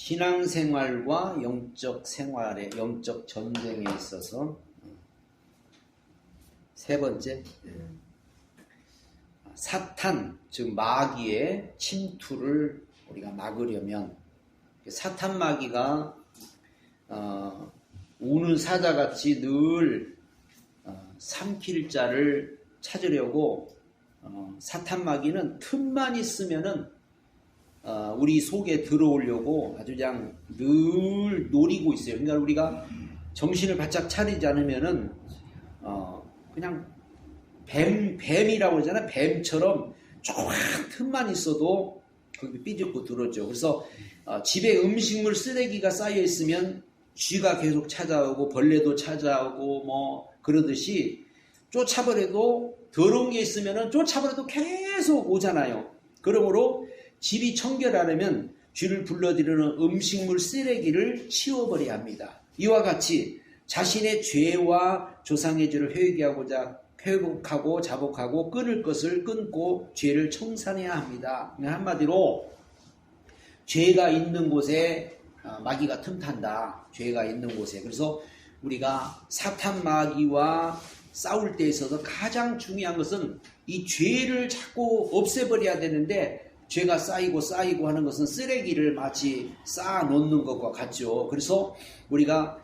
신앙생활과 영적 생활의 영적 전쟁에 있어서 세 번째, 사탄, 즉 마귀의 침투를 우리가 막으려면 사탄 마귀가 우는 사자같이 늘 삼킬 자를 찾으려고 사탄 마귀는 틈만 있으면은 우리 속에 들어오려고 아주 그냥 늘 노리고 있어요. 그러니까 우리가 정신을 바짝 차리지 않으면은 그냥 뱀이라고 그러잖아. 뱀처럼 조그만 틈만 있어도 거기 삐죽고 들어오죠. 그래서 집에 음식물 쓰레기가 쌓여 있으면 쥐가 계속 찾아오고 벌레도 찾아오고 뭐 그러듯이 쫓아버려도 더러운 게 있으면은 쫓아버려도 계속 오잖아요. 그러므로 집이 청결하려면 쥐를 불러들이는 음식물 쓰레기를 치워버려야 합니다. 이와 같이 자신의 죄와 조상의 죄를 회복하고 자복하고 끊을 것을 끊고 죄를 청산해야 합니다. 한마디로 죄가 있는 곳에 마귀가 틈탄다. 죄가 있는 곳에. 그래서 우리가 사탄 마귀와 싸울 때 있어서 가장 중요한 것은 이 죄를 자꾸 없애버려야 되는데 죄가 쌓이고 하는 것은 쓰레기를 마치 쌓아 놓는 것과 같죠. 그래서 우리가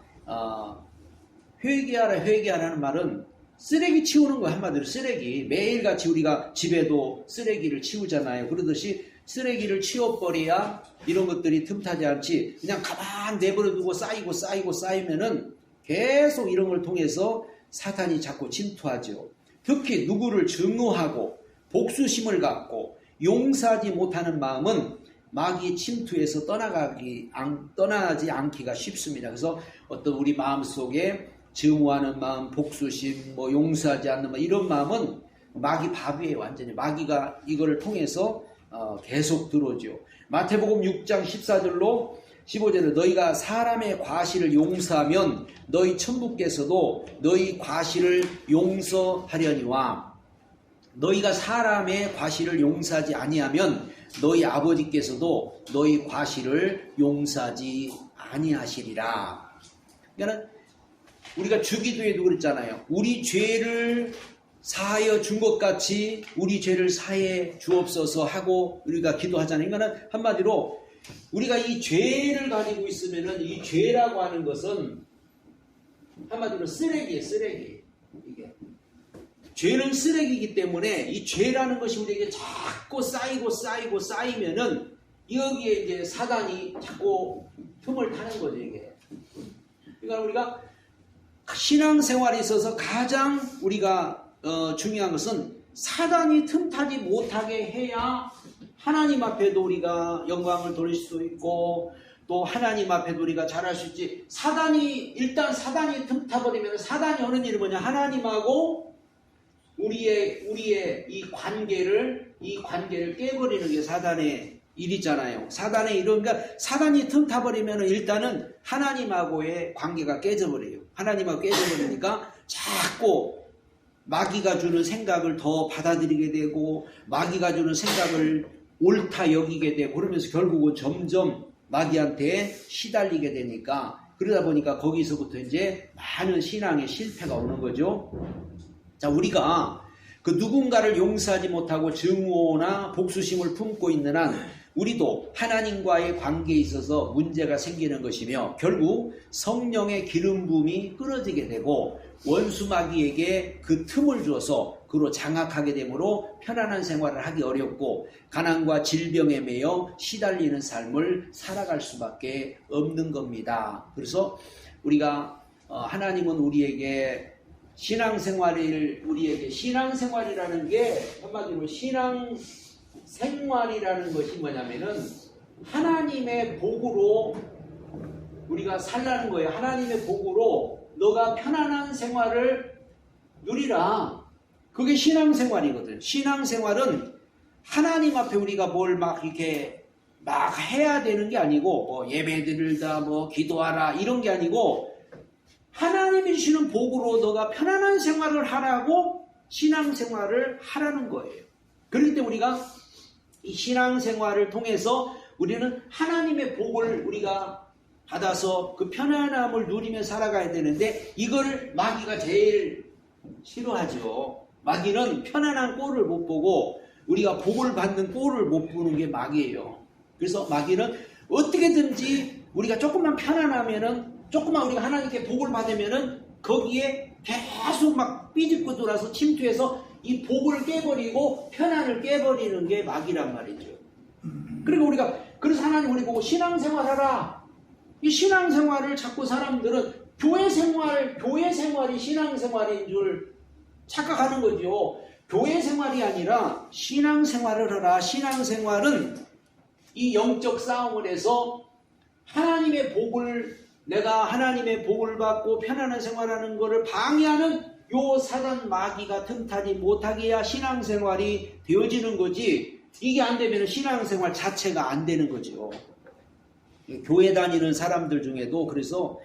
회개하라는 말은 쓰레기 치우는 거 한마디로 쓰레기. 매일같이 우리가 집에도 쓰레기를 치우잖아요. 그러듯이 쓰레기를 치워버려야 이런 것들이 틈타지 않지. 그냥 가만 내버려두고 쌓이면은 계속 이런 걸 통해서 사탄이 자꾸 침투하죠. 특히 누구를 증오하고 복수심을 갖고 용서하지 못하는 마음은 마귀 침투에서 떠나지 않기가 쉽습니다. 그래서 어떤 우리 마음속에 증오하는 마음, 복수심, 용서하지 않는 마음, 이런 마음은 마귀 밥이에요. 완전히 마귀가 이거를 통해서 계속 들어오죠. 마태복음 6장 14절로 15절에 너희가 사람의 과실을 용서하면 너희 천부께서도 너희 과실을 용서하려니와 너희가 사람의 과실을 용서하지 아니하면 너희 아버지께서도 너희 과실을 용서하지 아니하시리라. 그러니까 우리가 주기도에도 그랬잖아요. 우리 죄를 사하여 준 것 같이 우리 죄를 사해 주옵소서 하고 우리가 기도하잖아요. 그러니까 한마디로 우리가 이 죄를 가지고 있으면은 이 죄라고 하는 것은 한마디로 쓰레기예요, 쓰레기. 이게. 죄는 쓰레기이기 때문에 이 죄라는 것이 우리에게 자꾸 쌓이면은 여기에 이제 사단이 자꾸 틈을 타는 거죠, 이게. 그러니까 우리가 신앙생활에 있어서 가장 우리가 중요한 것은 사단이 틈타지 못하게 해야 하나님 앞에도 우리가 영광을 돌릴 수 있고 또 하나님 앞에도 우리가 잘할 수 있지. 일단 사단이 틈타버리면 사단이 하는 일이 뭐냐? 하나님하고 우리의 이 관계를 깨버리는 게 사단의 일이잖아요. 사단의 일은 그러니까 사단이 틈타버리면 일단은 하나님하고의 관계가 깨져버려요. 하나님하고 깨져버리니까 자꾸 마귀가 주는 생각을 더 받아들이게 되고 마귀가 주는 생각을 옳다 여기게 되고 그러면서 결국은 점점 마귀한테 시달리게 되니까 그러다 보니까 거기서부터 이제 많은 신앙의 실패가 오는 거죠. 자, 우리가 그 누군가를 용서하지 못하고 증오나 복수심을 품고 있는 한 우리도 하나님과의 관계에 있어서 문제가 생기는 것이며 결국 성령의 기름 부음이 끊어지게 되고 원수 마귀에게 그 틈을 줘서 그로 장악하게 되므로 편안한 생활을 하기 어렵고 가난과 질병에 매여 시달리는 삶을 살아갈 수밖에 없는 겁니다. 그래서 우리가 하나님은 우리에게 신앙생활이라는 게 한마디로 신앙생활이라는 것이 뭐냐면은 하나님의 복으로 우리가 살라는 거예요. 하나님의 복으로 너가 편안한 생활을 누리라. 그게 신앙생활이거든. 신앙생활은 하나님 앞에 우리가 뭘 막 이렇게 막 해야 되는 게 아니고 예배 드리다 기도하라 이런 게 아니고 하나님이 주시는 복으로 너가 편안한 생활을 하라고 신앙생활을 하라는 거예요. 그렇기 때문에 우리가 이 신앙생활을 통해서 우리는 하나님의 복을 우리가 받아서 그 편안함을 누리며 살아가야 되는데 이걸 마귀가 제일 싫어하죠. 마귀는 편안한 꼴을 못 보고 우리가 복을 받는 꼴을 못 보는 게 마귀예요. 그래서 마귀는 어떻게든지 우리가 조금만 편안하면은, 조금만 우리가 하나님께 복을 받으면은 거기에 계속 막 삐집고 돌아서 침투해서 이 복을 깨버리고 편안을 깨버리는 게 마귀란 말이죠. 그리고 우리가, 그래서 하나님 우리 보고 신앙생활 하라. 이 신앙생활을 자꾸 사람들은 교회 생활이 신앙생활인 줄 착각하는 거죠. 교회 생활이 아니라 신앙생활을 하라. 신앙생활은 이 영적 싸움을 해서 내가 하나님의 복을 받고 편안한 생활하는 것을 방해하는 요 사단 마귀가 틈타지 못하게 해야 신앙생활이 되어지는 거지. 이게 안 되면 신앙생활 자체가 안 되는 거죠. 교회 다니는 사람들 중에도 그래서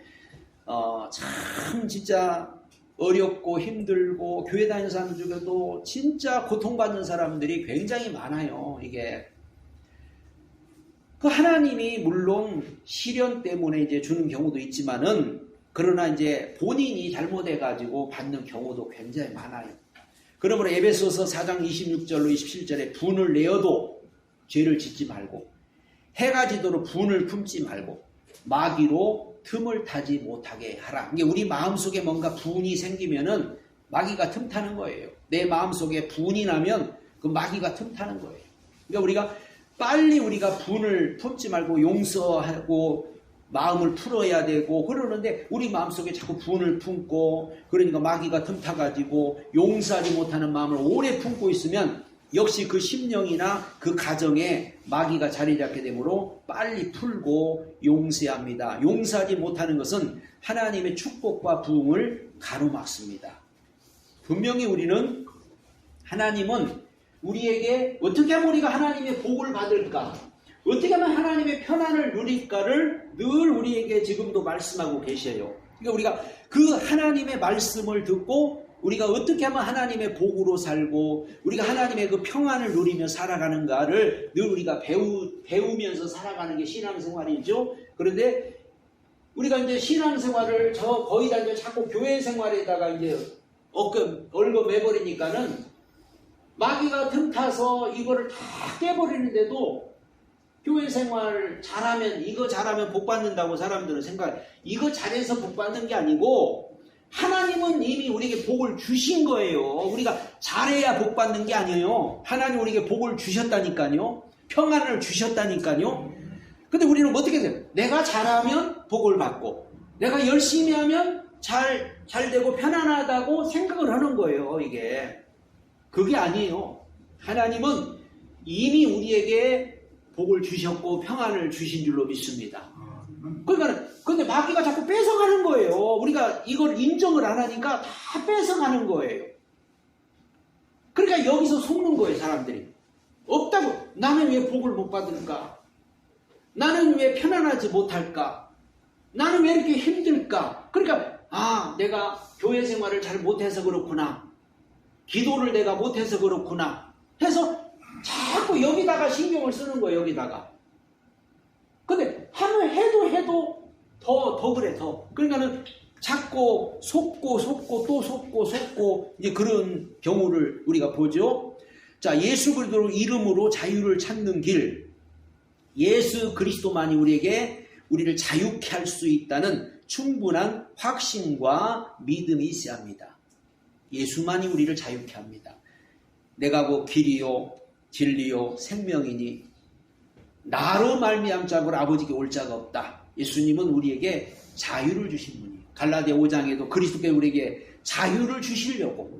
참 진짜 어렵고 힘들고 교회 다니는 사람 중에도 진짜 고통받는 사람들이 굉장히 많아요. 이게 그 하나님이 물론 시련 때문에 이제 주는 경우도 있지만은, 그러나 이제 본인이 잘못해가지고 받는 경우도 굉장히 많아요. 그러므로 에베소서 4장 26절로 27절에 분을 내어도 죄를 짓지 말고, 해가 지도록 분을 품지 말고 마귀로 틈을 타지 못하게 하라. 이게 우리 마음속에 뭔가 분이 생기면은 마귀가 틈타는 거예요. 내 마음속에 분이 나면 그 마귀가 틈타는 거예요. 그러니까 우리가 빨리 우리가 분을 품지 말고 용서하고 마음을 풀어야 되고 그러는데, 우리 마음속에 자꾸 분을 품고, 그러니까 마귀가 틈타가지고 용서하지 못하는 마음을 오래 품고 있으면 역시 그 심령이나 그 가정에 마귀가 자리 잡게 되므로 빨리 풀고 용서해야 합니다. 용서하지 못하는 것은 하나님의 축복과 부흥을 가로막습니다. 분명히 하나님은 우리에게 어떻게 하면 우리가 하나님의 복을 받을까, 어떻게 하면 하나님의 편안을 누릴까를 늘 우리에게 지금도 말씀하고 계셔요. 그러니까 우리가 그 하나님의 말씀을 듣고 우리가 어떻게 하면 하나님의 복으로 살고 우리가 하나님의 그 평안을 누리며 살아가는가를 늘 우리가 배우면서 살아가는 게 신앙생활이죠. 그런데 우리가 이제 신앙생활을 거의 다 이제 자꾸 교회 생활에다가 이제 얽어매버리니까는 마귀가 틈타서 이거를 다 깨버리는데도 교회 생활 잘하면, 이거 잘하면 복 받는다고 사람들은 생각해. 이거 잘해서 복 받는 게 아니고 하나님은 이미 우리에게 복을 주신 거예요. 우리가 잘해야 복 받는 게 아니에요. 하나님 우리에게 복을 주셨다니까요. 평안을 주셨다니까요. 근데 우리는 어떻게 돼요? 내가 잘하면 복을 받고 내가 열심히 하면 잘 되고 편안하다고 생각을 하는 거예요. 이게 그게 아니에요. 하나님은 이미 우리에게 복을 주셨고 평안을 주신 줄로 믿습니다. 그러니까 근데 마귀가 자꾸 뺏어가는 거예요. 우리가 이걸 인정을 안 하니까 다 뺏어가는 거예요. 그러니까 여기서 속는 거예요. 사람들이. 없다고. 나는 왜 복을 못 받을까? 나는 왜 편안하지 못할까? 나는 왜 이렇게 힘들까? 그러니까 내가 교회 생활을 잘 못해서 그렇구나. 기도를 내가 못해서 그렇구나 해서 자꾸 여기다가 신경을 쓰는 거예요. 여기다가. 근데 하면 해도 더 그래. 그러니까는 자꾸 속고 또 속고 이제 그런 경우를 우리가 보죠. 자, 예수 그리스도 이름으로 자유를 찾는 길. 예수 그리스도만이 우리를 자유케 할 수 있다는 충분한 확신과 믿음이 있어야 합니다. 예수만이 우리를 자유케 합니다. 내가 곧 길이요 진리요 생명이니 나로 말미암 자고 아버지께 올 자가 없다. 예수님은 우리에게 자유를 주신 분이에요. 갈라디아 5장에도 그리스도께 우리에게 자유를 주시려고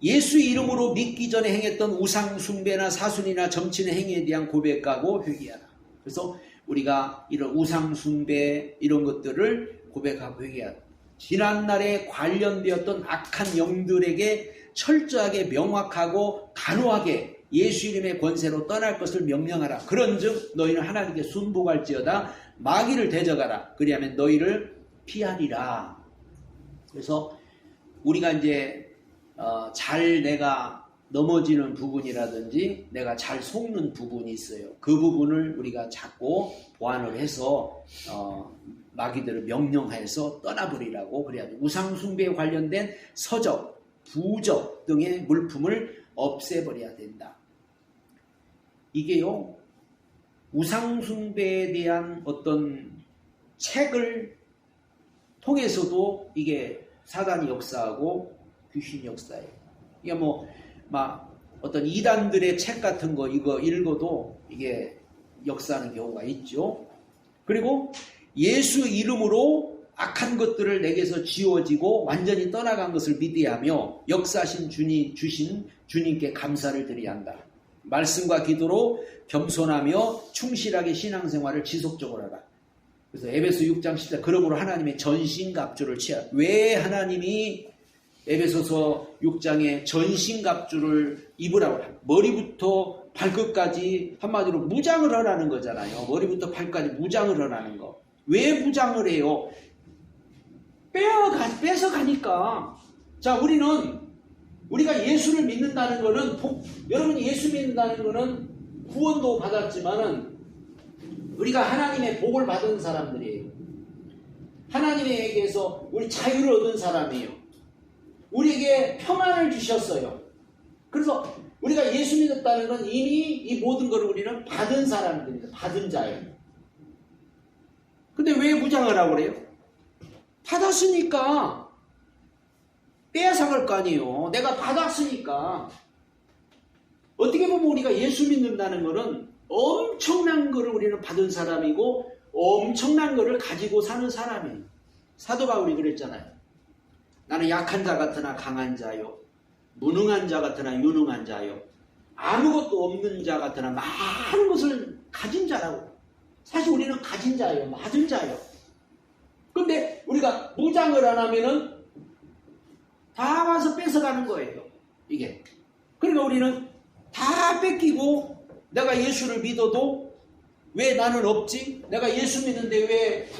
예수 이름으로 믿기 전에 행했던 우상 숭배나 사순이나 점치는 행위에 대한 고백하고 회개하라. 그래서 우리가 이런 우상 숭배 이런 것들을 고백하고 회개하라. 지난날에 관련되었던 악한 영들에게 철저하게 명확하고 단호하게 예수 이름의 권세로 떠날 것을 명령하라. 그런즉 너희는 하나님께 순복할지어다. 마귀를 대적하라. 그리하면 너희를 피하리라. 그래서 우리가 이제 내가 넘어지는 부분이라든지 내가 잘 속는 부분이 있어요. 그 부분을 우리가 자꾸 보완을 해서 마귀들을 명령해서 떠나버리라고 그래야 돼요. 우상숭배에 관련된 서적, 부적 등의 물품을 없애버려야 된다. 이게요, 우상숭배에 대한 어떤 책을 통해서도 이게 사단이 역사하고 귀신이 역사해요. 이게 막 어떤 이단들의 책 같은 거 이거 읽어도 이게 역사하는 경우가 있죠. 그리고 예수 이름으로 악한 것들을 내게서 지워지고 완전히 떠나간 것을 믿어야 하며 역사하신 주신 주님께 감사를 드려야 한다. 말씀과 기도로 겸손하며 충실하게 신앙생활을 지속적으로 하라. 그래서 에베소 6장 10절 그러므로 하나님의 전신갑주를 취하라. 왜 하나님이 에베소서 6장에 전신갑주를 입으라고 해요? 머리부터 발끝까지 한마디로 무장을 하라는 거잖아요. 머리부터 발까지 무장을 하라는 거. 왜 무장을 해요? 뺏어가니까. 자, 우리가 예수를 믿는다는 거는, 여러분이 예수 믿는다는 거는 구원도 받았지만은 우리가 하나님의 복을 받은 사람들이에요. 하나님에게서 우리 자유를 얻은 사람이에요. 우리에게 평안을 주셨어요. 그래서 우리가 예수 믿었다는 건 이미 이 모든 걸 우리는 받은 사람들입니다. 받은 자예요. 근데 왜 무장을 하고 그래요? 받았으니까 빼앗아갈 거 아니에요. 내가 받았으니까. 어떻게 보면 우리가 예수 믿는다는 것은 엄청난 것을 우리는 받은 사람이고 엄청난 것을 가지고 사는 사람이에요. 사도 바울이 그랬잖아요. 나는 약한 자 같으나 강한 자요. 무능한 자 같으나 유능한 자요. 아무것도 없는 자 같으나 많은 것을 가진 자라고. 사실 우리는 가진 자예요. 맞은 자예요. 그런데 우리가 무장을 안 하면은 다 와서 뺏어가는 거예요. 이게. 그러니까 우리는 다 뺏기고 내가 예수를 믿어도 왜 나는 없지? 내가 예수 믿는데 왜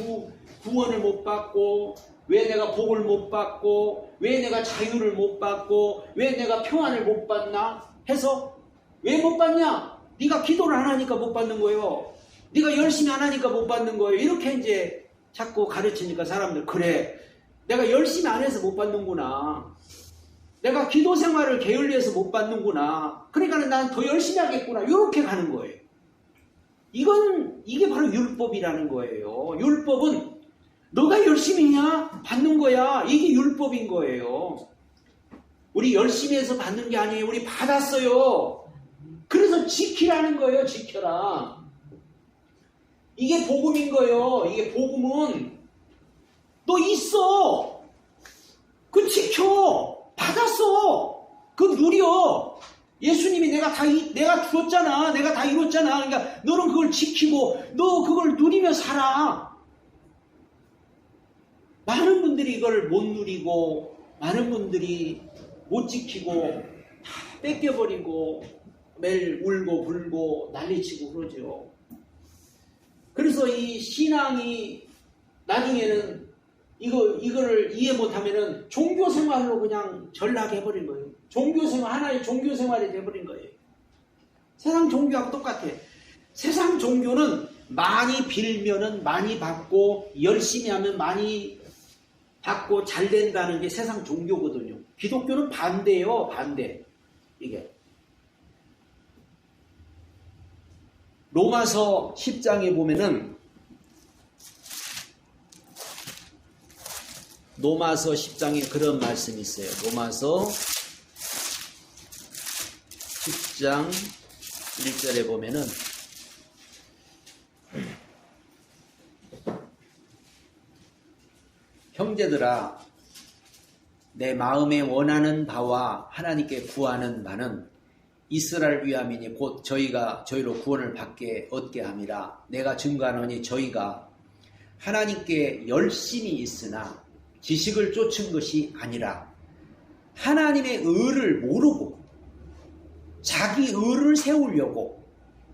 구원을 못 받고 왜 내가 복을 못 받고 왜 내가 자유를 못 받고 왜 내가 평안을 못 받나 해서 왜 못 받냐? 네가 기도를 안 하니까 못 받는 거예요. 네가 열심히 안 하니까 못 받는 거예요. 이렇게 이제 자꾸 가르치니까 사람들 그래 내가 열심히 안 해서 못 받는구나. 내가 기도 생활을 게을리해서 못 받는구나. 그러니까 난 더 열심히 하겠구나. 이렇게 가는 거예요. 이게 바로 율법이라는 거예요. 율법은 너가 열심히 해야 받는 거야. 이게 율법인 거예요. 우리 열심히 해서 받는 게 아니에요. 우리 받았어요. 그래서 지키라는 거예요. 지켜라. 이게 복음인 거예요. 이게 복음은 너 있어. 그 지켜. 받았어. 그거 누려. 예수님이 내가 주었잖아. 내가 다 이뤘잖아. 그러니까 너는 그걸 지키고 너 그걸 누리며 살아. 많은 분들이 이걸 못 누리고 많은 분들이 못 지키고 다 뺏겨버리고 매일 울고 불고 난리치고 그러죠. 그래서 이 신앙이 나중에는 이거를 이해 못하면은 종교생활로 그냥 전락해버린 거예요. 종교생활, 하나의 종교생활이 돼버린 거예요. 세상 종교하고 똑같아. 세상 종교는 많이 빌면은 많이 받고 열심히 하면 많이 받고 잘 된다는 게 세상 종교거든요. 기독교는 반대예요. 반대. 이게. 로마서 10장에 보면은 로마서 10장에 그런 말씀이 있어요. 로마서 10장 1절에 보면은 형제들아 내 마음에 원하는 바와 하나님께 구하는 바는 이스라엘 위함이니 곧 저희로 구원을 얻게 함이라. 내가 증거하노니 저희가 하나님께 열심히 있으나 지식을 쫓은 것이 아니라 하나님의 의를 모르고 자기 의를 세우려고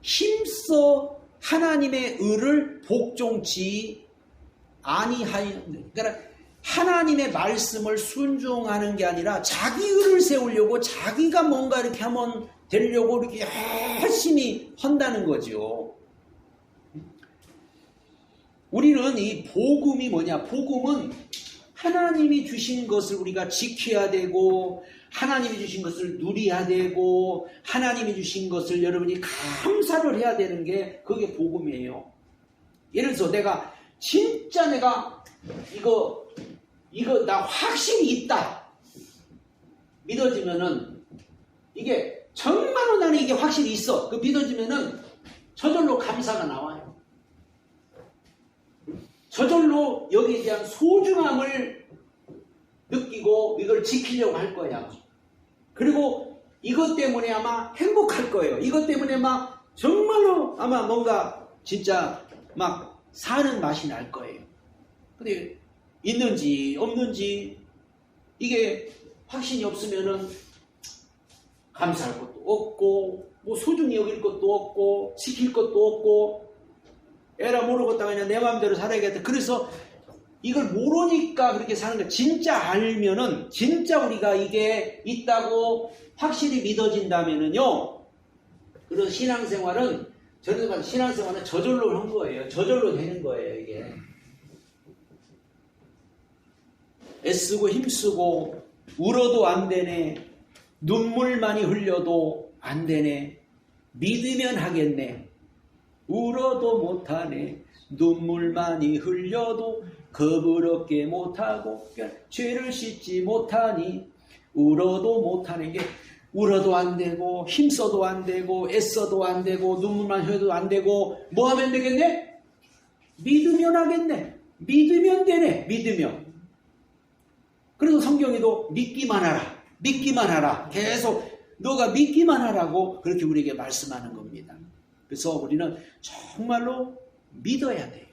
힘써 하나님의 의를 복종치 아니하여, 그러니까 하나님의 말씀을 순종하는 게 아니라 자기 의를 세우려고 자기가 뭔가 이렇게 하면 되려고 이렇게 열심히 한다는 거죠. 우리는 이 복음이 뭐냐? 복음은 하나님이 주신 것을 우리가 지켜야 되고, 하나님이 주신 것을 누려야 되고, 하나님이 주신 것을 여러분이 감사를 해야 되는 게 그게 복음이에요. 예를 들어서 내가 이거 나 확신이 있다 믿어지면은, 이게 정말로 나는 이게 확실히 있어 그 믿어지면은 저절로 감사가 나와요. 저절로 여기에 대한 소중함을 느끼고 이걸 지키려고 할 거야. 그리고 이것 때문에 아마 행복할 거예요. 이것 때문에 막 정말로 아마 뭔가 진짜 막 사는 맛이 날 거예요. 근데 있는지 없는지 이게 확신이 없으면은 감사할 것도 없고, 뭐 소중히 여길 것도 없고, 지킬 것도 없고, 에라 모르겠다 그냥 내 마음대로 살아야겠다. 그래서 이걸 모르니까 그렇게 사는 거야. 진짜 알면은, 진짜 우리가 이게 있다고 확실히 믿어진다면은요, 그런 신앙생활은 저절로 한 거예요. 저절로 되는 거예요, 이게. 애쓰고 힘쓰고 울어도 안 되네. 눈물 많이 흘려도 안 되네. 믿으면 하겠네. 울어도 못하네. 눈물 많이 흘려도 겁을 얻게 못하고, 그러니까 죄를 씻지 못하니 울어도 못하는 게, 울어도 안 되고 힘써도 안 되고 애써도 안 되고 눈물만 흘려도 안 되고, 뭐 하면 되겠네? 믿으면 하겠네. 믿으면 되네. 믿으면. 그래서 성경에도 믿기만 하라. 믿기만 하라. 계속 너가 믿기만 하라고 그렇게 우리에게 말씀하는 겁니다. 그래서 우리는 정말로 믿어야 돼요.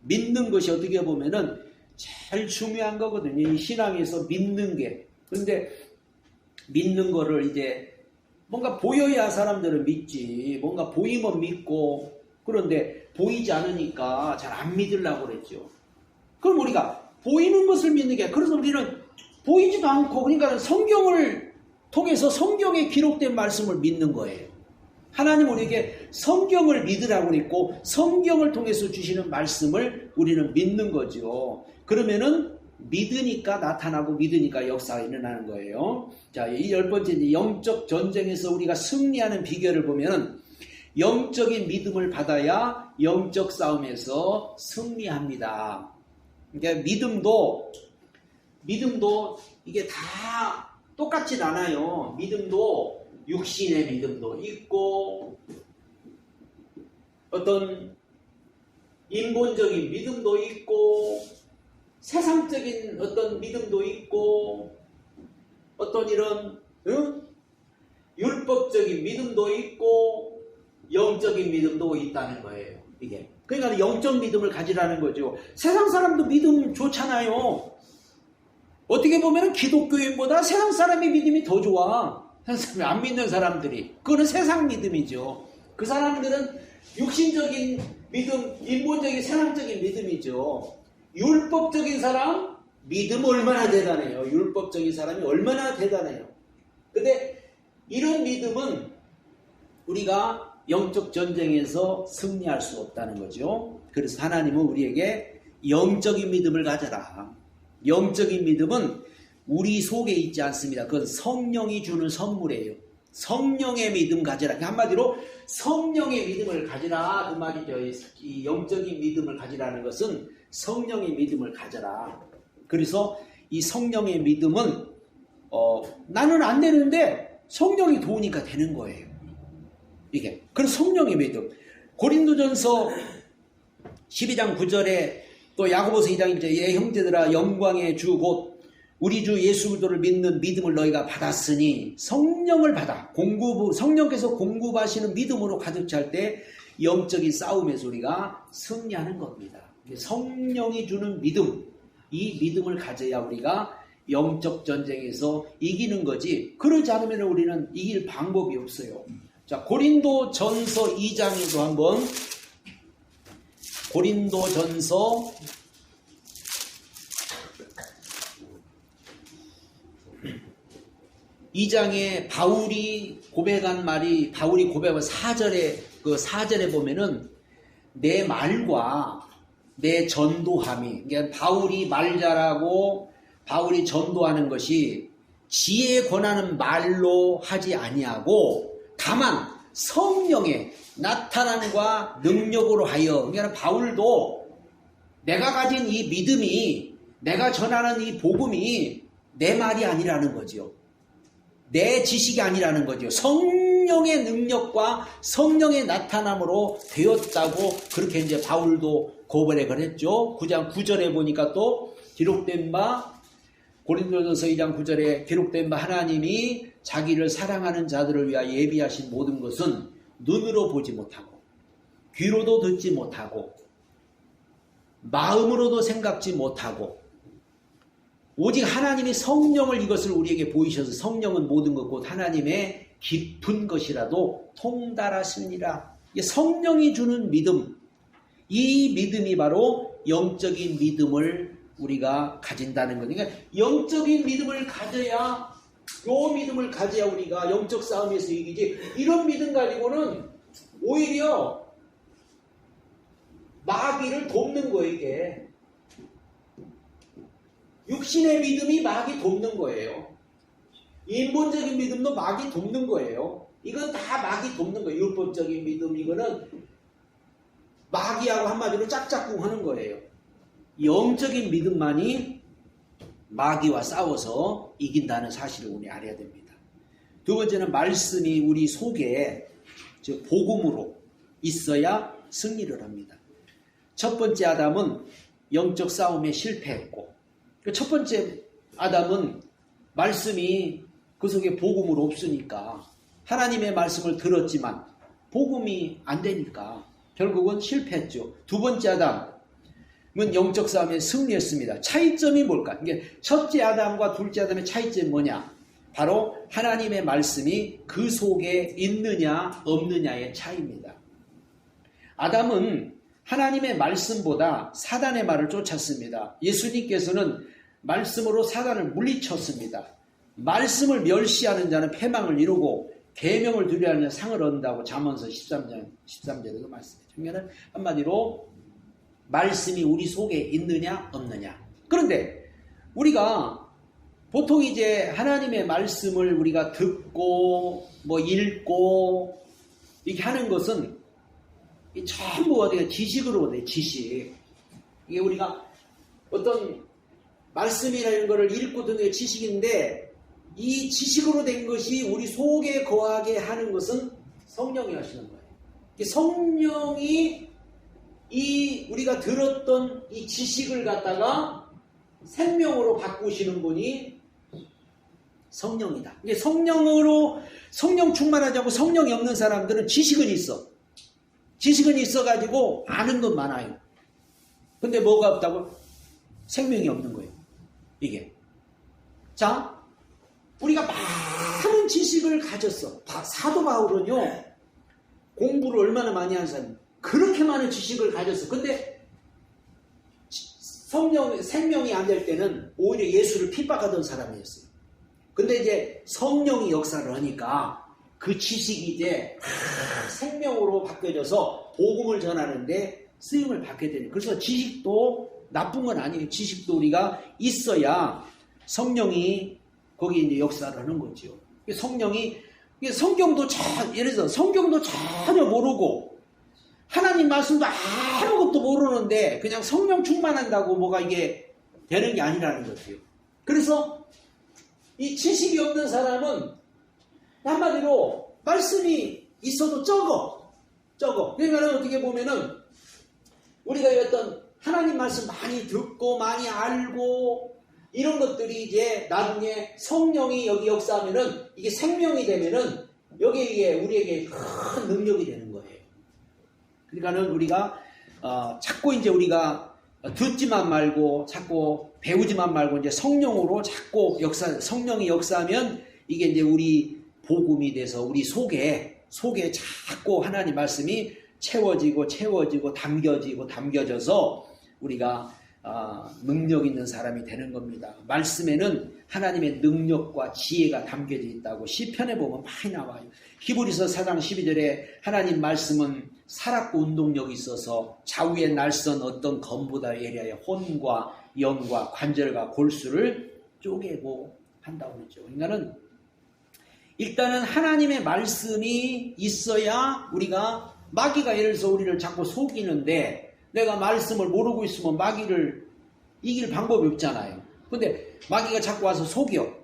믿는 것이 어떻게 보면은 제일 중요한 거거든요. 이 신앙에서 믿는 게. 그런데 믿는 거를 이제 뭔가 보여야 사람들은 믿지. 뭔가 보이면 믿고, 그런데 보이지 않으니까 잘 안 믿으려고 그랬죠. 그럼 우리가 보이는 것을 믿는 게, 그래서 우리는 보이지도 않고, 그러니까 성경을 통해서 성경에 기록된 말씀을 믿는 거예요. 하나님 우리에게 성경을 믿으라고 그랬고, 성경을 통해서 주시는 말씀을 우리는 믿는 거죠. 그러면은 믿으니까 나타나고 믿으니까 역사가 일어나는 거예요. 자, 이 10번째 영적 전쟁에서 우리가 승리하는 비결을 보면, 영적인 믿음을 받아야 영적 싸움에서 승리합니다. 그러니까 믿음도 이게 다 똑같진 않아요. 믿음도 육신의 믿음도 있고, 어떤 인본적인 믿음도 있고, 세상적인 어떤 믿음도 있고, 어떤 이런 율법적인 믿음도 있고, 영적인 믿음도 있다는 거예요. 이게. 그러니까 영적 믿음을 가지라는 거죠. 세상 사람도 믿음 좋잖아요. 어떻게 보면 기독교인보다 세상 사람의 믿음이 더 좋아. 세상 사람이 안 믿는 사람들이. 그거는 세상 믿음이죠. 그 사람들은 육신적인 믿음, 인본적인 세상적인 믿음이죠. 율법적인 사람, 믿음 얼마나 대단해요. 율법적인 사람이 얼마나 대단해요. 근데 이런 믿음은 우리가 영적 전쟁에서 승리할 수 없다는 거죠. 그래서 하나님은 우리에게 영적인 믿음을 가져라. 영적인 믿음은 우리 속에 있지 않습니다. 그건 성령이 주는 선물이에요. 성령의 믿음 가지라. 한마디로 성령의 믿음을 가지라 그 말이죠. 이 영적인 믿음을 가지라는 것은 성령의 믿음을 가져라. 그래서 이 성령의 믿음은 나는 안 되는데 성령이 도우니까 되는 거예요. 이게. 그래서 성령의 믿음. 고린도전서 12장 9절에 또 야고보서 2장 1절에 예 형제들아 영광의 주 곧 우리 주 예수 그리스도를 믿는 믿음을 너희가 받았으니 성령을 받아. 성령께서 공급하시는 믿음으로 가득 찰 때 영적인 싸움에서 우리가 승리하는 겁니다. 성령이 주는 믿음, 이 믿음을 가져야 우리가 영적 전쟁에서 이기는 거지, 그러지 않으면 우리는 이길 방법이 없어요. 자, 고린도전서 2장에도 한번, 고린도전서 2장에 바울이 고백한 말이 바울이 고백한 4절에 그 4절에 보면은 내 말과 내 전도함이 그러니까 바울이 말 잘하고 바울이 전도하는 것이 지혜에 권하는 말로 하지 아니하고 다만 성령의 나타남과 능력으로 하여 그러니까 바울도 내가 가진 이 믿음이 내가 전하는 이 복음이 내 말이 아니라는 거죠. 내 지식이 아니라는 거죠. 성령의 능력과 성령의 나타남으로 되었다고 그렇게 이제 바울도 고백을 했죠. 9장 9절에 보니까 또 기록된 바 고린도전서 2장 9절에 기록된 바 하나님이 자기를 사랑하는 자들을 위하여 예비하신 모든 것은 눈으로 보지 못하고 귀로도 듣지 못하고 마음으로도 생각지 못하고 오직 하나님이 성령을 이것을 우리에게 보이셔서 성령은 모든 것 곧 하나님의 깊은 것이라도 통달하시니라. 성령이 주는 믿음, 이 믿음이 바로 영적인 믿음을 우리가 가진다는 거니까 영적인 믿음을 가져야 요 믿음을 가져야 우리가 영적 싸움에서 이기지 이런 믿음 가지고는 오히려 마귀를 돕는 거예요. 이게 육신의 믿음이 마귀 돕는 거예요. 인본적인 믿음도 마귀 돕는 거예요. 이건 다 마귀 돕는 거예요. 율법적인 믿음 이거는 마귀하고 한마디로 짝짝꿍 하는 거예요. 영적인 믿음만이 마귀와 싸워서 이긴다는 사실을 우리 알아야 됩니다. 두 번째는 말씀이 우리 속에 즉 복음으로 있어야 승리를 합니다. 첫 번째 아담은 영적 싸움에 실패했고 첫 번째 아담은 말씀이 그 속에 복음으로 없으니까 하나님의 말씀을 들었지만 복음이 안 되니까 결국은 실패했죠. 두 번째 아담은 영적 싸움에 승리했습니다. 차이점이 뭘까? 이게 첫째 아담과 둘째 아담의 차이점이 뭐냐? 바로 하나님의 말씀이 그 속에 있느냐 없느냐의 차이입니다. 아담은 하나님의 말씀보다 사단의 말을 쫓았습니다. 예수님께서는 말씀으로 사단을 물리쳤습니다. 말씀을 멸시하는 자는 패망을 이루고 계명을 두려워하는 자는 상을 얻는다고 잠언서 13절에도 말씀해요. 그러니까 한마디로 말씀이 우리 속에 있느냐 없느냐. 그런데 우리가 보통 이제 하나님의 말씀을 우리가 듣고 뭐 읽고 이렇게 하는 것은 전부 어디가 지식으로 돼. 지식. 이게 우리가 어떤 말씀이라는 것을 읽고 듣는 게 지식인데 이 지식으로 된 것이 우리 속에 거하게 하는 것은 성령이 하시는 거예요. 성령이 이 우리가 들었던 이 지식을 갖다가 생명으로 바꾸시는 분이 성령이다. 이게 성령으로 성령 충만하지 않고 성령이 없는 사람들은 지식은 있어. 지식은 있어가지고 아는 건 많아요. 근데 뭐가 없다고? 생명이 없는 거예요. 이게. 자, 우리가 많은 지식을 가졌어. 사도 바울은요, 공부를 얼마나 많이 한 사람, 그렇게 많은 지식을 가졌어. 근데 생명이 안 될 때는 오히려 예수를 핍박하던 사람이었어요. 근데 이제 성령이 역사를 하니까 그 지식이 이제 생명으로 바뀌어져서 복음을 전하는데 쓰임을 받게 되는. 그래서 지식도 나쁜 건 아니에요. 지식도 우리가 있어야 성령이 거기 이제 역사를 하는 거죠. 성경도 예를 들어서 성경도 전혀 모르고 하나님 말씀도 아무것도 모르는데 그냥 성령 충만한다고 뭐가 이게 되는 게 아니라는 거죠. 그래서 이 지식이 없는 사람은 한마디로 말씀이 있어도 적어. 그러니까 어떻게 보면은 우리가 어떤 하나님 말씀 많이 듣고 많이 알고 이런 것들이 이제 나중에 성령이 여기 역사하면은 이게 생명이 되면은 여기에 우리에게 큰 능력이 되는 거예요. 그러니까는 우리가 자꾸 이제 우리가 듣지만 말고 자꾸 배우지만 말고 이제 성령으로 자꾸 성령이 역사하면 이게 이제 우리 복음이 돼서 우리 속에 자꾸 하나님 말씀이 채워지고 담겨져서 우리가 능력 있는 사람이 되는 겁니다. 말씀에는 하나님의 능력과 지혜가 담겨져 있다고 시편에 보면 많이 나와요. 히브리서 4장 12절에 하나님 말씀은 살았고 운동력이 있어서 좌우에 날선 어떤 검보다 예리하여 혼과 영과 관절과 골수를 쪼개고 한다고 그러죠. 그러니까는 일단은 하나님의 말씀이 있어야 우리가 마귀가 예를 들어서 우리를 자꾸 속이는데 내가 말씀을 모르고 있으면 마귀를 이길 방법이 없잖아요. 근데 마귀가 자꾸 와서 속여.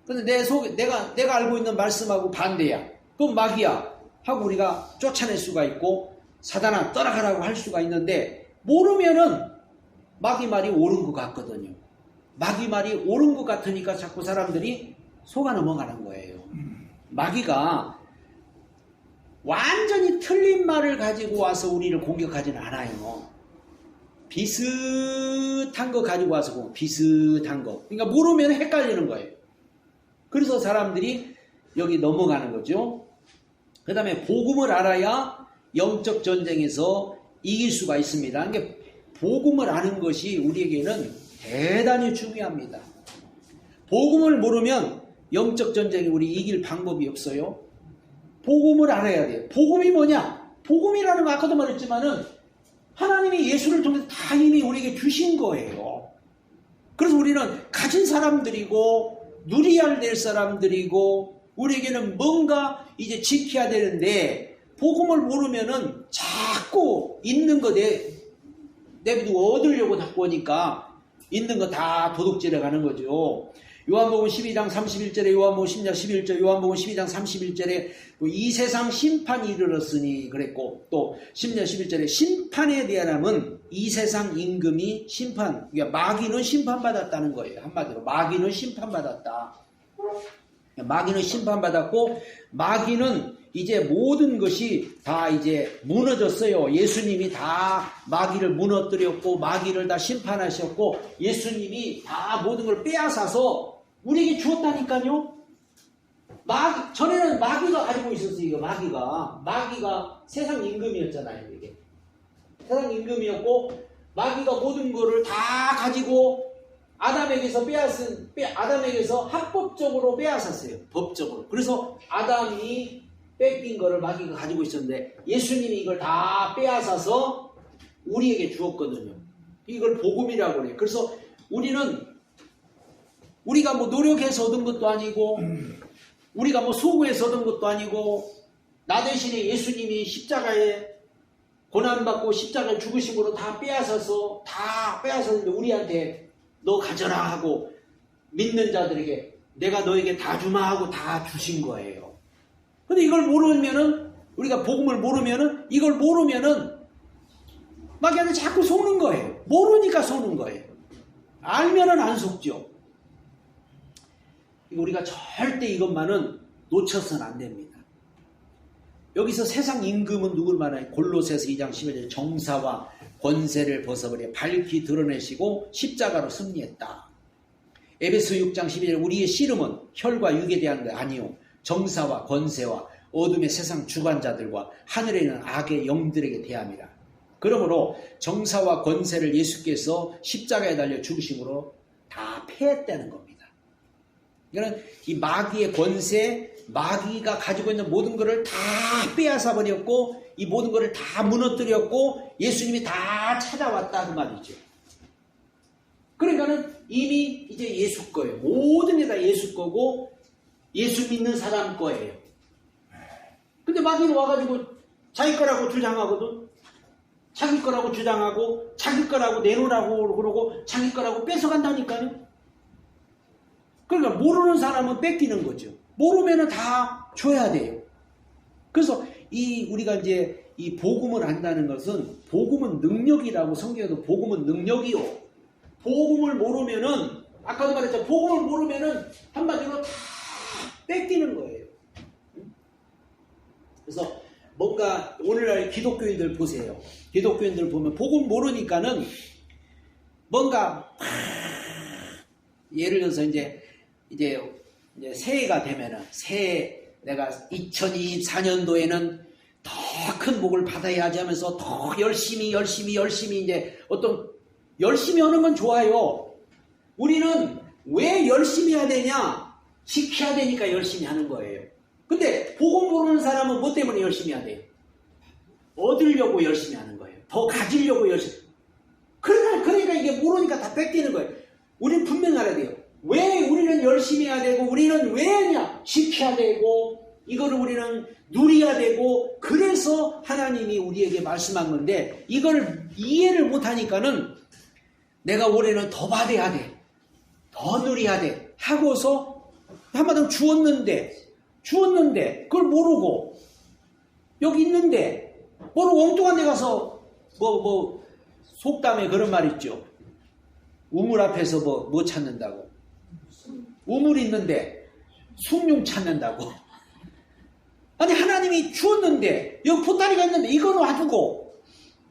근데 내가 알고 있는 말씀하고 반대야. 그럼 마귀야 하고 우리가 쫓아낼 수가 있고 사단아 떠나가라고 할 수가 있는데 모르면은 마귀 말이 옳은 것 같거든요. 마귀 말이 옳은 것 같으니까 자꾸 사람들이 속아 넘어가는 거예요. 마귀가 완전히 틀린 말을 가지고 와서 우리를 공격하지는 않아요. 비슷한 거 가지고 와서 비슷한 거. 그러니까 모르면 헷갈리는 거예요. 그래서 사람들이 여기 넘어가는 거죠. 그 다음에 복음을 알아야 영적 전쟁에서 이길 수가 있습니다. 그러니까 복음을 아는 것이 우리에게는 대단히 중요합니다. 복음을 모르면 영적 전쟁에 우리 이길 방법이 없어요. 복음을 알아야 돼요. 복음이 뭐냐? 복음이라는 거 아까도 말했지만은 하나님이 예수를 통해서 다 이미 우리에게 주신 거예요. 그래서 우리는 가진 사람들이고 누려야 될 사람들이고 우리에게는 뭔가 이제 지켜야 되는데 복음을 모르면은 자꾸 있는 거 내비두고 얻으려고 자꾸 하니까 있는 거 다 도둑질해 가는 거죠. 요한복음 12장 31절에 요한복음 10장 11절 요한복음 12장 31절에 이 세상 심판이 이르렀으니 그랬고 또 10장 11절에 심판에 대하여는 이 세상 임금이 심판 그러니까 마귀는 심판받았다는 거예요. 한마디로 마귀는 심판받았다. 마귀는 심판받았고 마귀는 이제 모든 것이 다 이제 무너졌어요. 예수님이 다 마귀를 무너뜨렸고 마귀를 다 심판하셨고 예수님이 다 모든 걸 빼앗아서 우리에게 주었다니까요. 전에는 마귀가 가지고 있었어요. 이거 마귀가 세상 임금이었잖아요. 이게 세상 임금이었고 마귀가 모든 거를 다 가지고 아담에게서 합법적으로 빼앗았어요. 법적으로. 그래서 아담이 뺏긴 거를 마귀가 가지고 있었는데 예수님이 이걸 다 빼앗아서 우리에게 주었거든요. 이걸 복음이라고 그래요. 그래서 우리가 뭐 노력해서 얻은 것도 아니고 우리가 뭐 수고해서 얻은 것도 아니고 나 대신에 예수님이 십자가에 고난받고 십자가에 죽으심으로 다 빼앗았는데 우리한테 너 가져라 하고 믿는 자들에게 내가 너에게 다 주마 하고 다 주신 거예요. 근데 이걸 모르면은 우리가 복음을 모르면은 이걸 모르면은 마귀한테 자꾸 속는 거예요. 모르니까 속는 거예요. 알면은 안 속죠. 우리가 절대 이것만은 놓쳐서는 안 됩니다. 여기서 세상 임금은 누굴 말하냐? 골로새서 2장 11절 정사와 권세를 벗어버려 밝히 드러내시고 십자가로 승리했다. 에베소 6장 12절 우리의 씨름은 혈과 육에 대한 게 아니요 정사와 권세와 어둠의 세상 주관자들과 하늘에 있는 악의 영들에게 대함이라. 그러므로 정사와 권세를 예수께서 십자가에 달려 죽으심으로 다 패했다는 겁니다. 그러니까 이 마귀의 권세, 마귀가 가지고 있는 모든 것을 다 빼앗아 버렸고 이 모든 것을 다 무너뜨렸고 예수님이 다 찾아왔다 그 말이죠. 그러니까는 이미 이제 예수 거예요. 모든 게 다 예수 거고 예수 믿는 사람 거예요. 근데 마귀는 와가지고 자기 거라고 주장하거든. 자기 거라고 주장하고 자기 거라고 내놓으라고 그러고 자기 거라고 뺏어간다니까요. 그러니까 모르는 사람은 뺏기는 거죠. 모르면은 다 줘야 돼요. 그래서 우리가 이제 이 복음을 안다는 것은 복음은 능력이라고 성경에도 복음은 능력이요. 복음을 모르면은 아까도 말했죠. 복음을 모르면은 한마디로 다 뺏기는 거예요. 그래서 뭔가 오늘날 기독교인들 보세요. 기독교인들 보면 복음 모르니까는 뭔가 예를 들어서 이제 새해가 되면은 내가 2024년도에는 더 큰 복을 받아야지 하면서 더 열심히 이제 어떤 열심히 하는 건 좋아요. 우리는 왜 열심히 해야 되냐? 지켜야 되니까 열심히 하는 거예요. 근데 복음 모르는 사람은 뭐 때문에 열심히 해야 돼요? 얻으려고 열심히 하는 거예요. 더 가지려고 열심히. 그러니까 이게 모르니까 다 뺏기는 거예요. 우리는 분명히 알아야 돼요. 왜 우리는 열심히 해야 되고 우리는 왜 하냐? 지켜야 되고 이거를 우리는 누려야 되고 그래서 하나님이 우리에게 말씀한 건데 이걸 이해를 못하니까는 내가 올해는 더 받아야 돼. 더 누려야 돼. 하고서 한마디로 주었는데 그걸 모르고 여기 있는데 모르고 엉뚱한 데 가서 속담에 그런 말 있죠. 우물 앞에서 뭐 찾는다고. 우물 있는데 숭늉 찾는다고. 아니 하나님이 주었는데 여기 보따리가 있는데 이거는 놔두고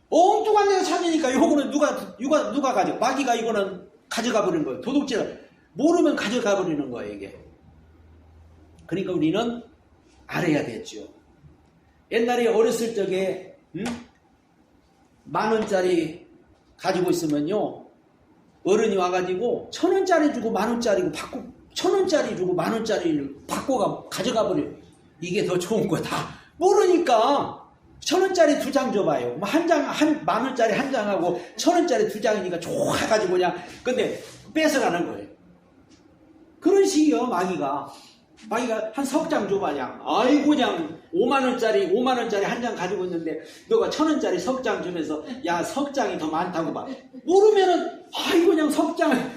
엉뚱한 데서 찾으니까 요거는 누가 가져. 마귀가 이거는 가져가 버리는 거예요. 도둑질 모르면 가져가 버리는 거예요 이게. 그러니까 우리는 알아야 되죠. 옛날에 어렸을 적에 10,000원짜리 가지고 있으면요 어른이 와가지고 1,000원짜리 주고 10,000원짜리 받고 1,000원짜리 주고 10,000원짜리를 받고 가져가 버려. 이게 더 좋은 거다. 모르니까 1,000원짜리 2장 줘봐요. 한 10,000원짜리 한 장하고 1,000원짜리 2장이니까 좋아가지고 그냥 근데 뺏어가는 거예요. 그런 식이요 마귀가 한 석장 줘봐 그냥. 아이고 그냥 5만원짜리 한 장 가지고 있는데 너가 1,000원짜리 석장 주면서 야 석장이 더 많다고 봐. 모르면은 아이고 그냥 석장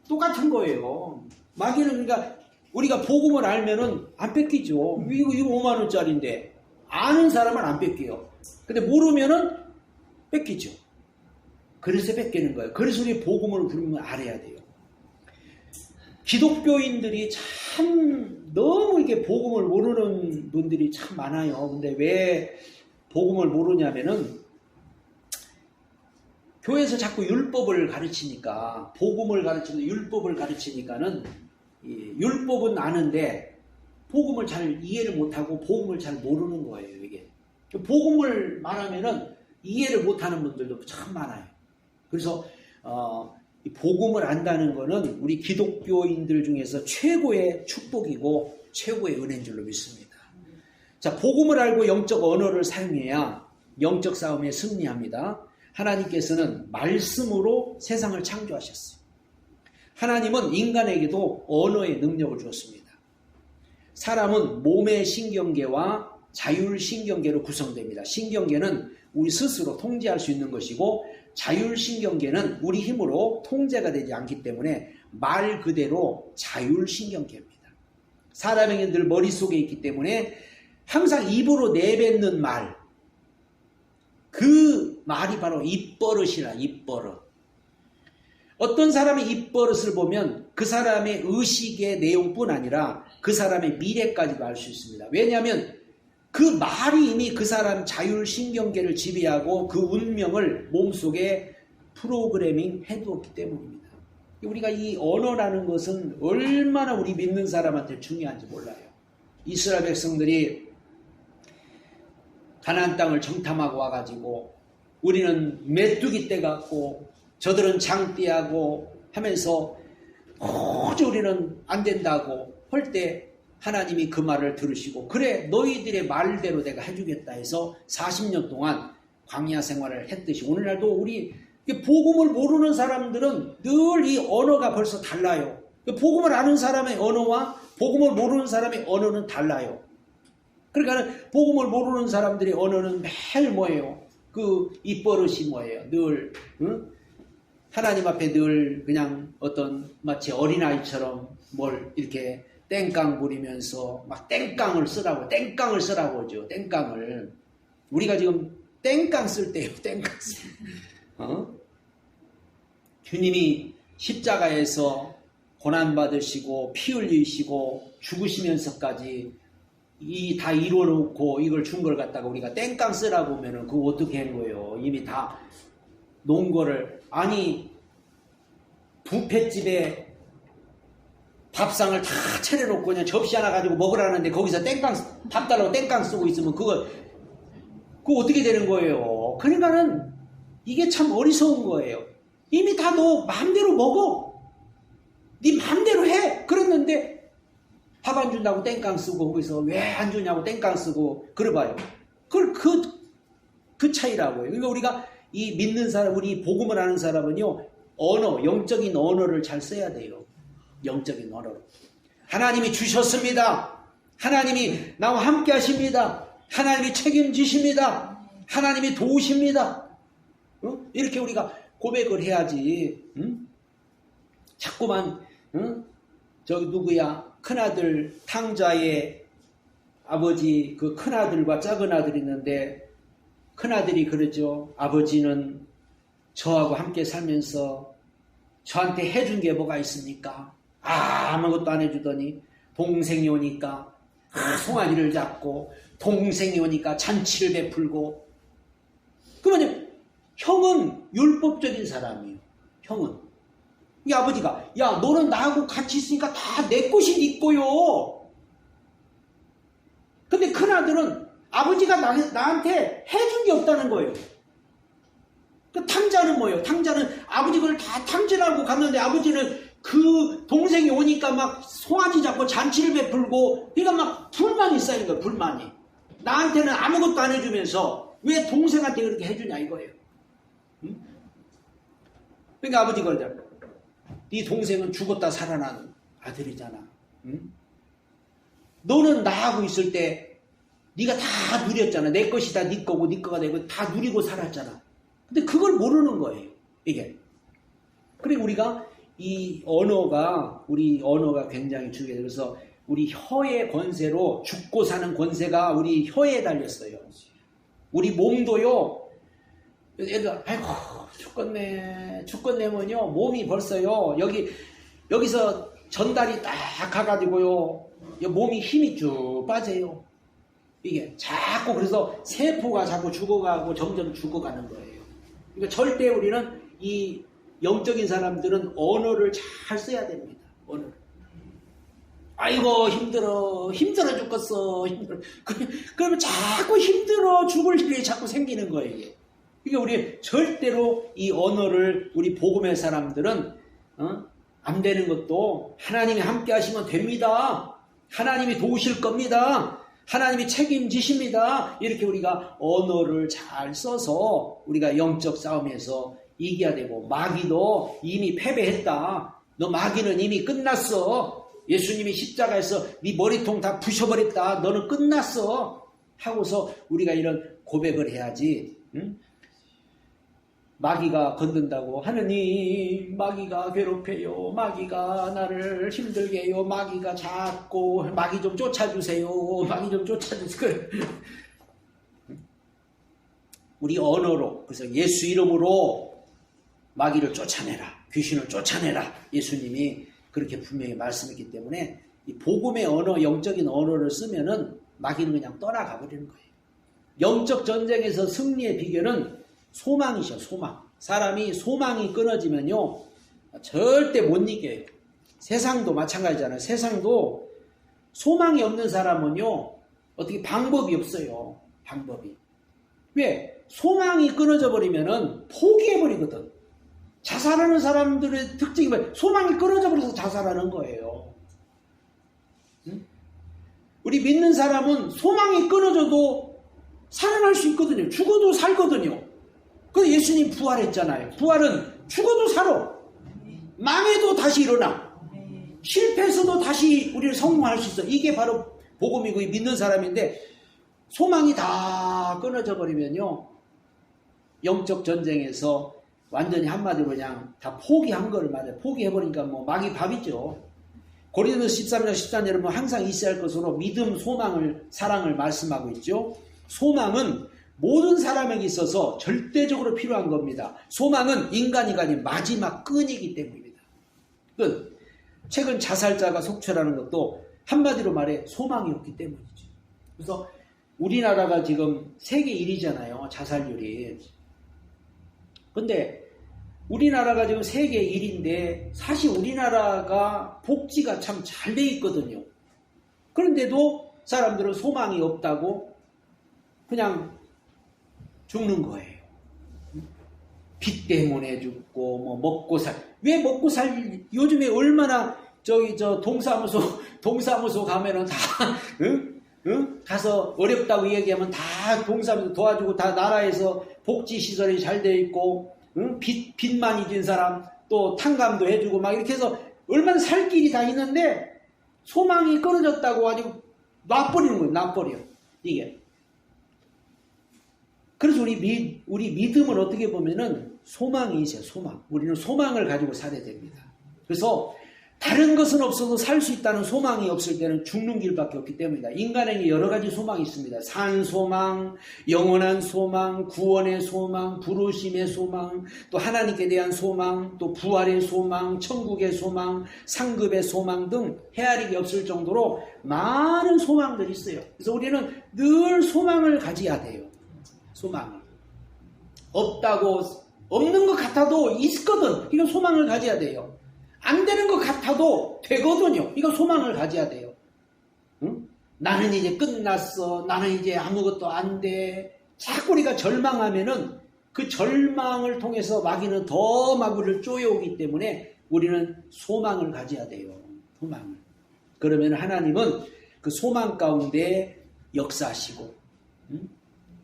똑같은 거예요. 마귀는 그러니까 우리가 복음을 알면은 안 뺏기죠. 이거 5만원짜리인데 아는 사람은 안 뺏겨요. 근데 모르면은 뺏기죠. 그래서 뺏기는 거예요. 그래서 우리 복음을 부르면 알아야 돼요. 기독교인들이 참 너무 이게 복음을 모르는 분들이 참 많아요. 근데 왜 복음을 모르냐면은 교회에서 자꾸 율법을 가르치니까 복음을 가르치는 율법을 가르치니까는 율법은 아는데 복음을 잘 이해를 못하고 복음을 잘 모르는 거예요. 이게 복음을 말하면은 이해를 못하는 분들도 참 많아요. 그래서 복음을 안다는 것은 우리 기독교인들 중에서 최고의 축복이고 최고의 은혜인 줄로 믿습니다. 자, 복음을 알고 영적 언어를 사용해야 영적 싸움에 승리합니다. 하나님께서는 말씀으로 세상을 창조하셨어요. 하나님은 인간에게도 언어의 능력을 주었습니다. 사람은 몸의 신경계와 자율신경계로 구성됩니다. 신경계는 우리 스스로 통제할 수 있는 것이고 자율신경계는 우리 힘으로 통제가 되지 않기 때문에 말 그대로 자율신경계입니다. 사람에게 늘 머릿속에 있기 때문에 항상 입으로 내뱉는 말, 그 말이 바로 입버릇이라 입버릇. 어떤 사람의 입버릇을 보면 그 사람의 의식의 내용뿐 아니라 그 사람의 미래까지도 알 수 있습니다. 왜냐하면 그 말이 이미 그 사람 자율신경계를 지배하고 그 운명을 몸속에 프로그래밍 해두었기 때문입니다. 우리가 이 언어라는 것은 얼마나 우리 믿는 사람한테 중요한지 몰라요. 이스라엘 백성들이 가나안 땅을 정탐하고 와가지고 우리는 메뚜기 떼 같고 저들은 장띠하고 하면서 도저히 우리는 안 된다고 할 때 하나님이 그 말을 들으시고 그래 너희들의 말대로 내가 해주겠다 해서 40년 동안 광야 생활을 했듯이 오늘날도 우리 복음을 모르는 사람들은 늘 이 언어가 벌써 달라요. 복음을 아는 사람의 언어와 복음을 모르는 사람의 언어는 달라요. 그러니까 복음을 모르는 사람들의 언어는 매일 뭐예요? 그 입버릇이 뭐예요? 늘 하나님 앞에 늘 그냥 어떤 마치 어린아이처럼 뭘 이렇게 땡깡 부리면서 막 땡깡을 쓰라고 하죠. 땡깡을. 우리가 지금 땡깡 쓸 때예요. 땡깡 쓸 때. 주님이 십자가에서 고난받으시고 피 흘리시고 죽으시면서까지 다 이루어놓고 이걸 준 걸 갖다가 우리가 땡깡 쓰라고 하면은 그거 어떻게 한 거예요? 이미 다 놓은 거를. 아니 뷔페집에 밥상을 다 차려놓고 그냥 접시 하나 가지고 먹으라는데 거기서 밥 달라고 땡깡 쓰고 있으면 그거 어떻게 되는 거예요? 그러니까는 이게 참 어리석은 거예요. 이미 다 너 마음대로 먹어. 네 마음대로 해. 그랬는데 밥 안 준다고 땡깡 쓰고 거기서 왜 안 주냐고 땡깡 쓰고 그래봐요. 그걸 그 차이라고요. 그러니까 우리가 이 믿는 사람, 우리 복음을 아는 사람은요, 영적인 언어를 잘 써야 돼요. 영적인 언어로. 하나님이 주셨습니다. 하나님이 나와 함께 하십니다. 하나님이 책임지십니다. 하나님이 도우십니다. 이렇게 우리가 고백을 해야지. 자꾸만 저기 누구야, 큰아들 탕자의 아버지, 그 큰아들과 작은아들이 있는데 큰아들이 그러죠. 아버지는 저하고 함께 살면서 저한테 해준 게 뭐가 있습니까? 아무것도 안 해주더니 동생이 오니까 송아지를 잡고, 동생이 오니까 잔치를 베풀고. 그러면 형은 율법적인 사람이에요. 형은. 이 아버지가, 야, 너는 나하고 같이 있으니까 다 내 것이 네 거요. 근데 큰아들은 아버지가 나한테 해준 게 없다는 거예요. 그 탕자는 뭐예요? 탕자는 아버지 그걸 다 탕진하고 갔는데 아버지는 그 동생이 오니까 막 송아지 잡고 잔치를 베풀고, 그러니까 막 불만이 쌓이는 거예요. 불만이. 나한테는 아무것도 안 해주면서 왜 동생한테 그렇게 해주냐 이거예요. 응? 그러니까 아버지가 그러잖아. 네 동생은 죽었다 살아난 아들이잖아. 응? 너는 나하고 있을 때 네가 다 누렸잖아. 내 것이 다 네 거고 네 거가 되고 다 누리고 살았잖아. 근데 그걸 모르는 거예요. 이게. 그리고 우리가 우리 언어가 굉장히 중요해요. 그래서 우리 혀의 권세로 죽고 사는 권세가 우리 혀에 달렸어요. 우리 몸도요. 애들 아이고 죽겠네면요. 몸이 벌써요. 여기서 전달이 딱 가가지고요. 몸이 힘이 쭉 빠져요. 이게 자꾸 그래서 세포가 자꾸 죽어가고 점점 죽어가는 거예요. 그러니까 절대 우리는 이 영적인 사람들은 언어를 잘 써야 됩니다. 언어를. 아이고 힘들어 죽겠어. 힘들어. 그러면 자꾸 힘들어 죽을 일이 자꾸 생기는 거예요. 그러니까 우리 절대로 이 언어를 우리 복음의 사람들은 안 되는 것도 하나님이 함께 하시면 됩니다. 하나님이 도우실 겁니다. 하나님이 책임지십니다. 이렇게 우리가 언어를 잘 써서 우리가 영적 싸움에서 이겨야 되고, 마귀도 이미 패배했다. 너 마귀는 이미 끝났어. 예수님이 십자가에서 네 머리통 다 부셔버렸다. 너는 끝났어. 하고서 우리가 이런 고백을 해야지. 응? 마귀가 건든다고 하느님 마귀가 괴롭혀요. 마귀가 나를 힘들게 해요. 마귀가 자꾸 마귀 좀 쫓아주세요. 마귀 좀 쫓아주세요. 우리 언어로, 그래서 예수 이름으로 마귀를 쫓아내라. 귀신을 쫓아내라. 예수님이 그렇게 분명히 말씀했기 때문에 이 복음의 언어, 영적인 언어를 쓰면은 마귀는 그냥 떠나가 버리는 거예요. 영적 전쟁에서 승리의 비결은 소망이죠. 소망. 사람이 소망이 끊어지면요 절대 못 이겨요. 세상도 마찬가지잖아요. 세상도 소망이 없는 사람은요 어떻게 방법이 없어요. 방법이. 왜? 소망이 끊어져 버리면은 포기해버리거든. 자살하는 사람들의 특징이 뭐예요? 소망이 끊어져 버려서 자살하는 거예요. 응? 우리 믿는 사람은 소망이 끊어져도 살아날 수 있거든요. 죽어도 살거든요. 그 예수님 부활했잖아요. 부활은 죽어도 살아. 망해도 다시 일어나. 실패해서도 다시 우리를 성공할 수 있어. 이게 바로 복음이고 믿는 사람인데, 소망이 다 끊어져 버리면요 영적 전쟁에서 완전히 한마디로 그냥 다 포기한 거를 말해요. 포기해버리니까 뭐 마귀 밥이죠. 고린도서 13장 14절 여러분 항상 있어야 할 것으로 믿음, 소망을, 사랑을 말씀하고 있죠. 소망은 모든 사람에게 있어서 절대적으로 필요한 겁니다. 소망은 인간이 가진 마지막 끈이기 때문입니다. 끈. 최근 자살자가 속출하는 것도 한마디로 말해 소망이 없기 때문이죠. 그래서 우리나라가 지금 세계 1위잖아요. 자살률이. 근데 우리나라가 지금 세계 1위인데 사실 우리나라가 복지가 참 잘 돼 있거든요. 그런데도 사람들은 소망이 없다고 그냥 죽는 거예요. 빚 때문에 죽고 뭐 먹고 왜 먹고 요즘에 얼마나 동사무소 가면은 다 가서 어렵다고 얘기하면 다 동사무소 도와주고 다 나라에서 복지 시설이 잘 돼 있고 빚 많이 진 사람 또 탕감도 해주고 막 이렇게 해서 얼마나 살 길이 다 있는데 소망이 끊어졌다고 아주 놔버리는 거예요. 놔버려 이게. 그래서 우리 믿음은 어떻게 보면은 소망이죠. 소망. 우리는 소망을 가지고 살아야 됩니다. 그래서 다른 것은 없어도 살 수 있다는 소망이 없을 때는 죽는 길밖에 없기 때문이다. 인간에게 여러 가지 소망이 있습니다. 산 소망, 영원한 소망, 구원의 소망, 부르심의 소망, 또 하나님께 대한 소망, 또 부활의 소망, 천국의 소망, 상급의 소망 등 헤아리기 없을 정도로 많은 소망들이 있어요. 그래서 우리는 늘 소망을 가져야 돼요. 소망을. 없는 것 같아도 있거든. 이건 소망을 가져야 돼요. 안 되는 것 같아도 되거든요. 이거 소망을 가져야 돼요. 응? 나는 이제 끝났어. 나는 이제 아무것도 안 돼. 자꾸 우리가 절망하면은 그 절망을 통해서 마귀는 더 마귀를 쪼여오기 때문에 우리는 소망을 가져야 돼요. 소망을. 그러면 하나님은 그 소망 가운데 역사하시고,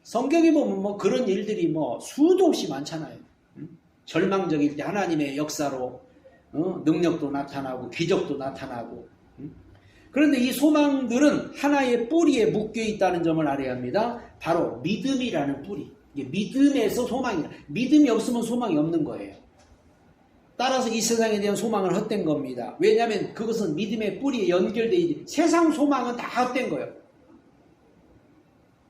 성경에 보면 뭐 그런 일들이 뭐 수도 없이 많잖아요. 절망적일 때 하나님의 역사로 능력도 나타나고 기적도 나타나고. 그런데 이 소망들은 하나의 뿌리에 묶여 있다는 점을 알아야 합니다. 바로 믿음이라는 뿌리. 이게 믿음에서 소망이다. 믿음이 없으면 소망이 없는 거예요. 따라서 이 세상에 대한 소망은 헛된 겁니다. 왜냐하면 그것은 믿음의 뿌리에 연결되어 있지. 세상 소망은 다 헛된 거예요.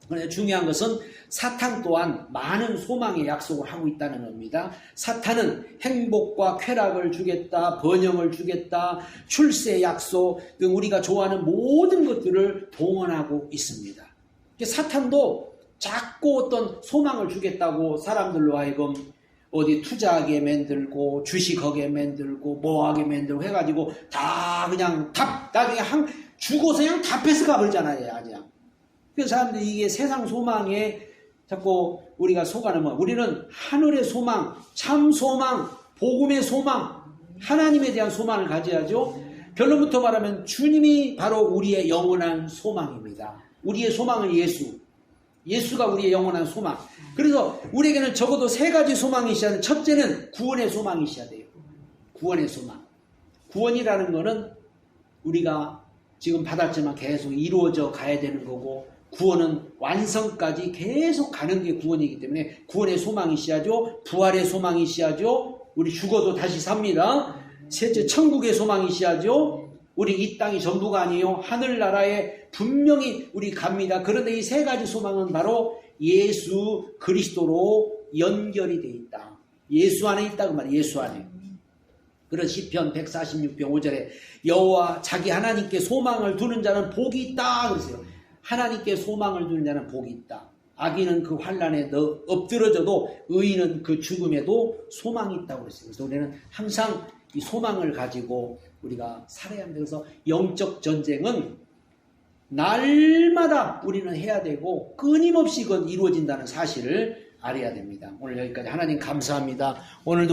그런데 중요한 것은 사탄 또한 많은 소망의 약속을 하고 있다는 겁니다. 사탄은 행복과 쾌락을 주겠다, 번영을 주겠다, 출세 약속 등 우리가 좋아하는 모든 것들을 동원하고 있습니다. 사탄도 자꾸 어떤 소망을 주겠다고 사람들로 하여금 어디 투자하게 만들고 주식하게 만들고 뭐하게 만들고 해가지고 다 그냥 나중에 죽어서 그냥 다 뺏어가 버리잖아요. 그냥. 그래서 사람들이 이게 세상 소망에 자꾸 우리가 속아는 우리는 하늘의 소망, 참 소망, 복음의 소망, 하나님에 대한 소망을 가져야죠. 결론부터 말하면 주님이 바로 우리의 영원한 소망입니다. 우리의 소망은 예수가 우리의 영원한 소망. 그래서 우리에게는 적어도 세 가지 소망이 있어야 돼요. 첫째는 구원의 소망이 있어야 돼요. 구원의 소망. 구원이라는 거는 우리가 지금 받았지만 계속 이루어져 가야 되는 거고, 구원은 완성까지 계속 가는 게 구원이기 때문에 구원의 소망이 있어야죠. 부활의 소망이 있어야죠. 우리 죽어도 다시 삽니다. 셋째, 천국의 소망이 있어야죠. 우리 이 땅이 전부가 아니에요. 하늘나라에 분명히 우리 갑니다. 그런데 이 세 가지 소망은 바로 예수 그리스도로 연결이 되어 있다. 예수 안에 있다 그 말이에요. 예수 안에. 그런 시편 146편 5절에 여호와 자기 하나님께 소망을 두는 자는 복이 있다 그러세요. 하나님께 소망을 두는 자는 복이 있다. 악인은 그 환난에 엎드러져도 의인은 그 죽음에도 소망이 있다고 그랬어요. 그래서 우리는 항상 이 소망을 가지고 우리가 살아야 합니다. 그래서 영적 전쟁은 날마다 우리는 해야 되고 끊임없이 그건 이루어진다는 사실을 알아야 됩니다. 오늘 여기까지. 하나님 감사합니다. 오늘도